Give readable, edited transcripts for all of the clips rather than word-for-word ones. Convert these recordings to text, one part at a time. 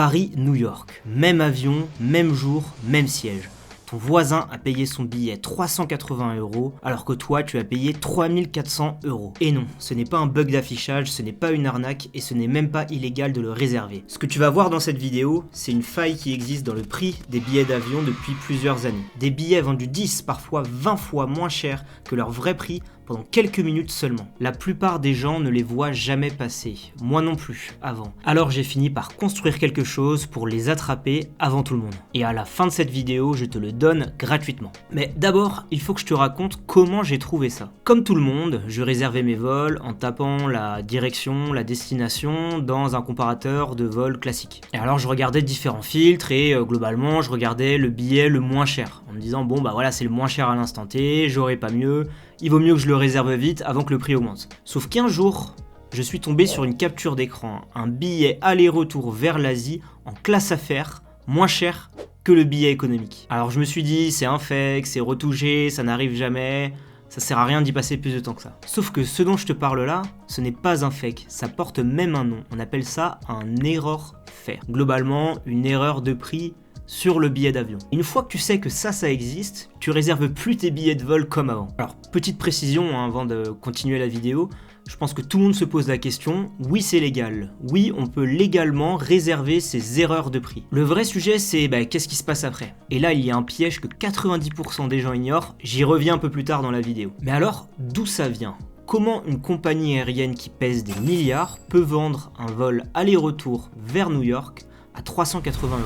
Paris-New York, même avion, même jour, même siège. Ton voisin a payé son billet 380 € alors que toi tu as payé 3400 €. Et non, ce n'est pas un bug d'affichage, ce n'est pas une arnaque et ce n'est même pas illégal de le réserver. Ce que tu vas voir dans cette vidéo, c'est une faille qui existe dans le prix des billets d'avion depuis plusieurs années. Des billets vendus 10, parfois 20 fois moins cher que leur vrai prix pendant quelques minutes seulement. La plupart des gens ne les voient jamais passer, moi non plus, avant. Alors j'ai fini par construire quelque chose pour les attraper avant tout le monde. Et à la fin de cette vidéo, je te le donne gratuitement. Mais d'abord, il faut que je te raconte comment j'ai trouvé ça. Comme tout le monde, je réservais mes vols en tapant la direction, la destination dans un comparateur de vols classique. Et alors je regardais différents filtres et globalement, je regardais le billet le moins cher en me disant bon bah voilà, c'est le moins cher à l'instant T, j'aurai pas mieux. Il vaut mieux que je le réserve vite avant que le prix augmente. Sauf qu'un jour, je suis tombé sur une capture d'écran, un billet aller-retour vers l'Asie en classe affaires, moins cher que le billet économique. Alors je me suis dit, c'est un fake, c'est retouché, ça n'arrive jamais, ça sert à rien d'y passer plus de temps que ça. Sauf que ce dont je te parle là, ce n'est pas un fake, ça porte même un nom, on appelle ça un error fare. Globalement, une erreur de prix sur le billet d'avion. Une fois que tu sais que ça existe, tu réserves plus tes billets de vol comme avant. Alors, petite précision avant de continuer la vidéo, je pense que tout le monde se pose la question, oui c'est légal, oui on peut légalement réserver ces erreurs de prix. Le vrai sujet c'est qu'est-ce qui se passe après. Et là il y a un piège que 90% des gens ignorent, j'y reviens un peu plus tard dans la vidéo. Mais alors, d'où ça vient ? Comment une compagnie aérienne qui pèse des milliards peut vendre un vol aller-retour vers New York à 380 €?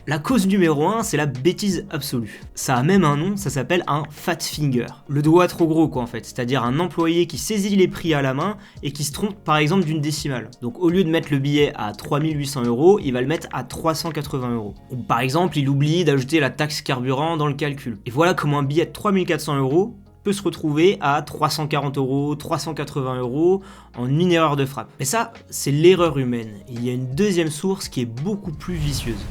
La cause numéro 1, c'est la bêtise absolue. Ça a même un nom, ça s'appelle un fat finger. Le doigt trop gros quoi en fait, c'est-à-dire un employé qui saisit les prix à la main et qui se trompe par exemple d'une décimale. Donc au lieu de mettre le billet à 3800 €, il va le mettre à 380 €. Ou par exemple, il oublie d'ajouter la taxe carburant dans le calcul. Et voilà comment un billet de 3400 € peut se retrouver à 340 €, 380 € en une erreur de frappe. Et ça, c'est l'erreur humaine. Il y a une deuxième source qui est beaucoup plus vicieuse.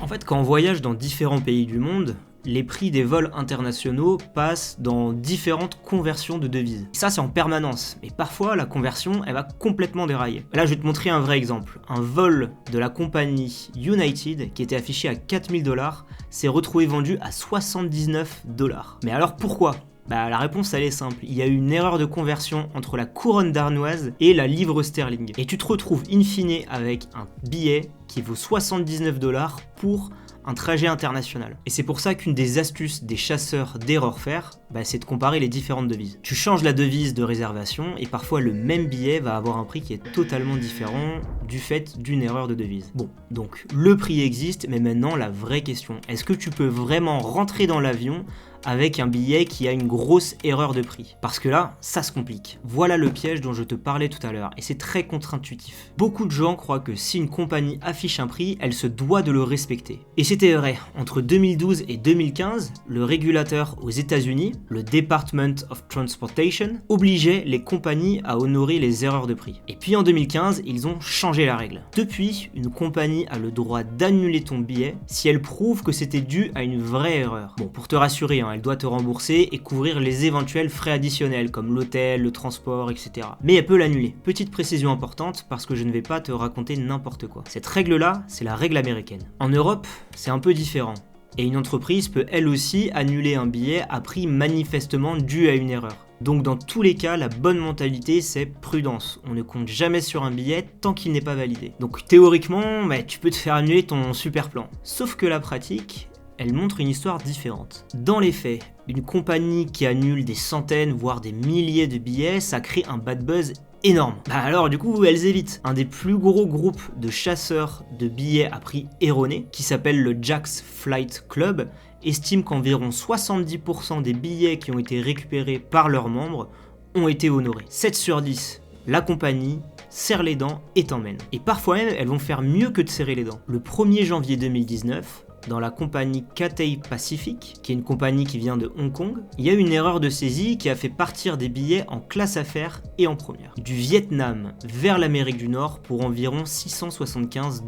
En fait, quand on voyage dans différents pays du monde, les prix des vols internationaux passent dans différentes conversions de devises. Ça, c'est en permanence. Et parfois, la conversion, elle va complètement dérailler. Là, je vais te montrer un vrai exemple. Un vol de la compagnie United, qui était affiché à 4000 $, s'est retrouvé vendu à 79 $. Mais alors pourquoi ? La réponse elle est simple, il y a eu une erreur de conversion entre la couronne danoise et la livre sterling. Et tu te retrouves in fine avec un billet qui vaut 79 $ pour un trajet international. Et c'est pour ça qu'une des astuces des chasseurs d'error fare, c'est de comparer les différentes devises. Tu changes la devise de réservation et parfois le même billet va avoir un prix qui est totalement différent du fait d'une erreur de devise. Bon, donc le prix existe, mais maintenant la vraie question, est-ce que tu peux vraiment rentrer dans l'avion avec un billet qui a une grosse erreur de prix? Parce que là, ça se complique. Voilà le piège dont je te parlais tout à l'heure, et c'est très contre-intuitif. Beaucoup de gens croient que si une compagnie affiche un prix, elle se doit de le respecter. Et c'était vrai, entre 2012 et 2015, le régulateur aux États-Unis, le Department of Transportation, obligeait les compagnies à honorer les erreurs de prix. Et puis en 2015, ils ont changé la règle. Depuis, une compagnie a le droit d'annuler ton billet si elle prouve que c'était dû à une vraie erreur. Bon, pour te rassurer, elle doit te rembourser et couvrir les éventuels frais additionnels comme l'hôtel, le transport, etc. Mais elle peut l'annuler. Petite précision importante parce que je ne vais pas te raconter n'importe quoi. Cette règle-là, c'est la règle américaine. En Europe, c'est un peu différent. Et une entreprise peut elle aussi annuler un billet à prix manifestement dû à une erreur. Donc dans tous les cas, la bonne mentalité c'est prudence. On ne compte jamais sur un billet tant qu'il n'est pas validé. Donc théoriquement, tu peux te faire annuler ton super plan. Sauf que la pratique, elle montre une histoire différente. Dans les faits, une compagnie qui annule des centaines, voire des milliers de billets, ça crée un bad buzz énorme. Alors du coup, elles évitent. Un des plus gros groupes de chasseurs de billets à prix erroné, qui s'appelle le Jack's Flight Club, estime qu'environ 70% des billets qui ont été récupérés par leurs membres ont été honorés. 7 sur 10, la compagnie serre les dents et t'emmène. Et parfois même, elles vont faire mieux que de serrer les dents. Le 1er janvier 2019, dans la compagnie Cathay Pacific, qui est une compagnie qui vient de Hong Kong, il y a eu une erreur de saisie qui a fait partir des billets en classe affaires et en première. Du Vietnam vers l'Amérique du Nord pour environ 675 $.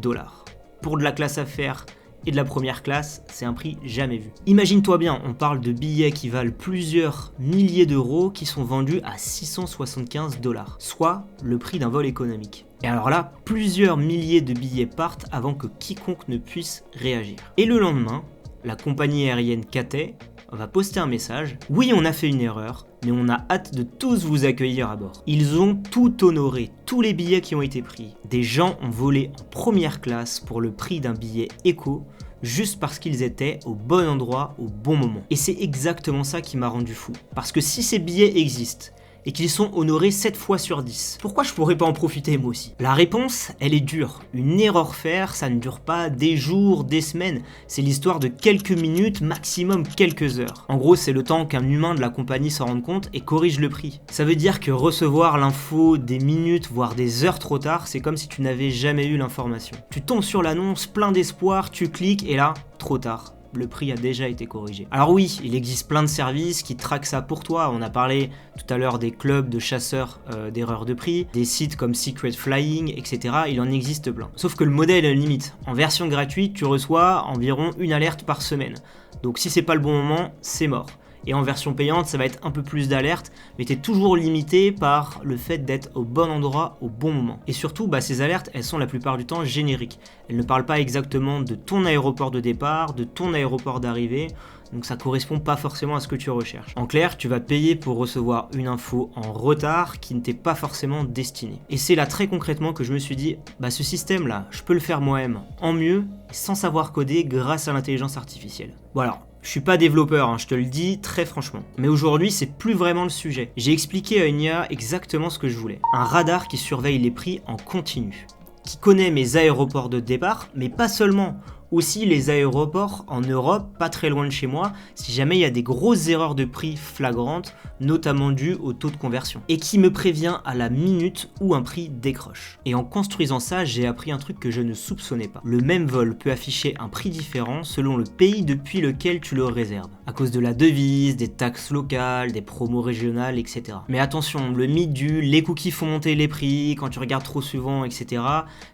Pour de la classe affaires et de la première classe, c'est un prix jamais vu. Imagine-toi bien, on parle de billets qui valent plusieurs milliers d'euros qui sont vendus à 675 $, soit le prix d'un vol économique. Et alors là, plusieurs milliers de billets partent avant que quiconque ne puisse réagir. Et le lendemain, la compagnie aérienne Cathay va poster un message. Oui, on a fait une erreur, mais on a hâte de tous vous accueillir à bord. Ils ont tout honoré, tous les billets qui ont été pris. Des gens ont volé en première classe pour le prix d'un billet éco, juste parce qu'ils étaient au bon endroit au bon moment. Et c'est exactement ça qui m'a rendu fou. Parce que si ces billets existent, et qu'ils sont honorés 7 fois sur 10. Pourquoi je pourrais pas en profiter moi aussi? La réponse, elle est dure. Une erreur faire, ça ne dure pas des jours, des semaines. C'est l'histoire de quelques minutes, maximum quelques heures. En gros, c'est le temps qu'un humain de la compagnie s'en rende compte et corrige le prix. Ça veut dire que recevoir l'info des minutes, voire des heures trop tard, c'est comme si tu n'avais jamais eu l'information. Tu tombes sur l'annonce, plein d'espoir, tu cliques et là, trop tard. Le prix a déjà été corrigé. Alors oui, il existe plein de services qui traquent ça pour toi. On a parlé tout à l'heure des clubs de chasseurs d'erreurs de prix, des sites comme Secret Flying, etc. Il en existe plein. Sauf que le modèle est limite. En version gratuite, tu reçois environ une alerte par semaine. Donc si c'est pas le bon moment, c'est mort. Et en version payante, ça va être un peu plus d'alerte, mais tu es toujours limité par le fait d'être au bon endroit au bon moment. Et surtout, ces alertes, elles sont la plupart du temps génériques. Elles ne parlent pas exactement de ton aéroport de départ, de ton aéroport d'arrivée, donc ça correspond pas forcément à ce que tu recherches. En clair, tu vas payer pour recevoir une info en retard qui ne t'est pas forcément destinée. Et c'est là très concrètement que je me suis dit, ce système-là, je peux le faire moi-même en mieux, sans savoir coder grâce à l'intelligence artificielle. Voilà. Je suis pas développeur, je te le dis très franchement. Mais aujourd'hui, c'est plus vraiment le sujet. J'ai expliqué à une IA exactement ce que je voulais. Un radar qui surveille les prix en continu. Qui connaît mes aéroports de départ, mais pas seulement. Aussi les aéroports en Europe, pas très loin de chez moi, si jamais il y a des grosses erreurs de prix flagrantes, notamment dues au taux de conversion. Et qui me prévient à la minute où un prix décroche. Et en construisant ça, j'ai appris un truc que je ne soupçonnais pas. Le même vol peut afficher un prix différent selon le pays depuis lequel tu le réserves. À cause de la devise, des taxes locales, des promos régionales, etc. Mais attention, le mythe du les cookies font monter les prix, quand tu regardes trop souvent, etc.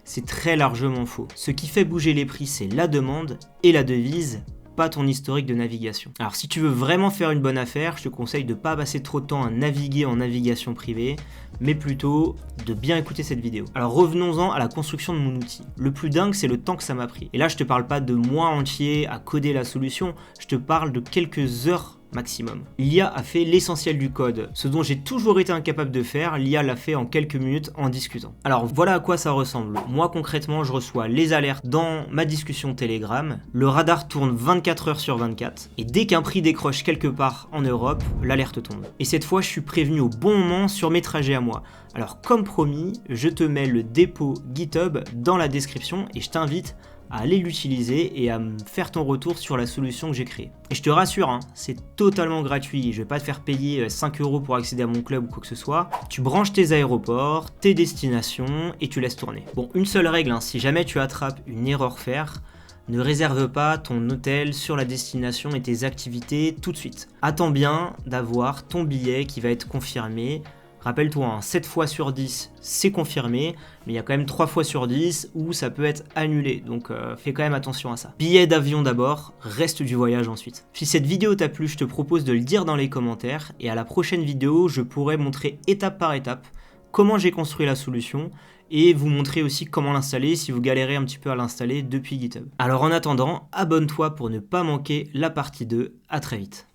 c'est très largement faux. Ce qui fait bouger les prix, c'est la demande et la devise, pas ton historique de navigation. Alors si tu veux vraiment faire une bonne affaire, je te conseille de ne pas passer trop de temps à naviguer en navigation privée, mais plutôt de bien écouter cette vidéo. Alors revenons-en à la construction de mon outil. Le plus dingue, c'est le temps que ça m'a pris. Et là, je te parle pas de mois entiers à coder la solution, je te parle de quelques heures maximum. L'IA a fait l'essentiel du code. Ce dont j'ai toujours été incapable de faire, l'IA l'a fait en quelques minutes en discutant. Alors voilà à quoi ça ressemble. Moi concrètement, je reçois les alertes dans ma discussion Telegram. Le radar tourne 24 heures sur 24. Et dès qu'un prix décroche quelque part en Europe, l'alerte tombe. Et cette fois, je suis prévenu au bon moment sur mes trajets à moi. Alors comme promis, je te mets le dépôt GitHub dans la description et je t'invite à aller l'utiliser et à me faire ton retour sur la solution que j'ai créée. Et je te rassure, c'est totalement gratuit, je vais pas te faire payer 5 € pour accéder à mon club ou quoi que ce soit. Tu branches tes aéroports, tes destinations et tu laisses tourner. Bon, une seule règle, si jamais tu attrapes une erreur faire, ne réserve pas ton hôtel sur la destination et tes activités tout de suite. Attends bien d'avoir ton billet qui va être confirmé. Rappelle-toi, 7 fois sur 10, c'est confirmé, mais il y a quand même 3 fois sur 10 où ça peut être annulé, donc fais quand même attention à ça. Billet d'avion d'abord, reste du voyage ensuite. Si cette vidéo t'a plu, je te propose de le dire dans les commentaires, et à la prochaine vidéo, je pourrai montrer étape par étape comment j'ai construit la solution, et vous montrer aussi comment l'installer si vous galérez un petit peu à l'installer depuis GitHub. Alors en attendant, abonne-toi pour ne pas manquer la partie 2, à très vite.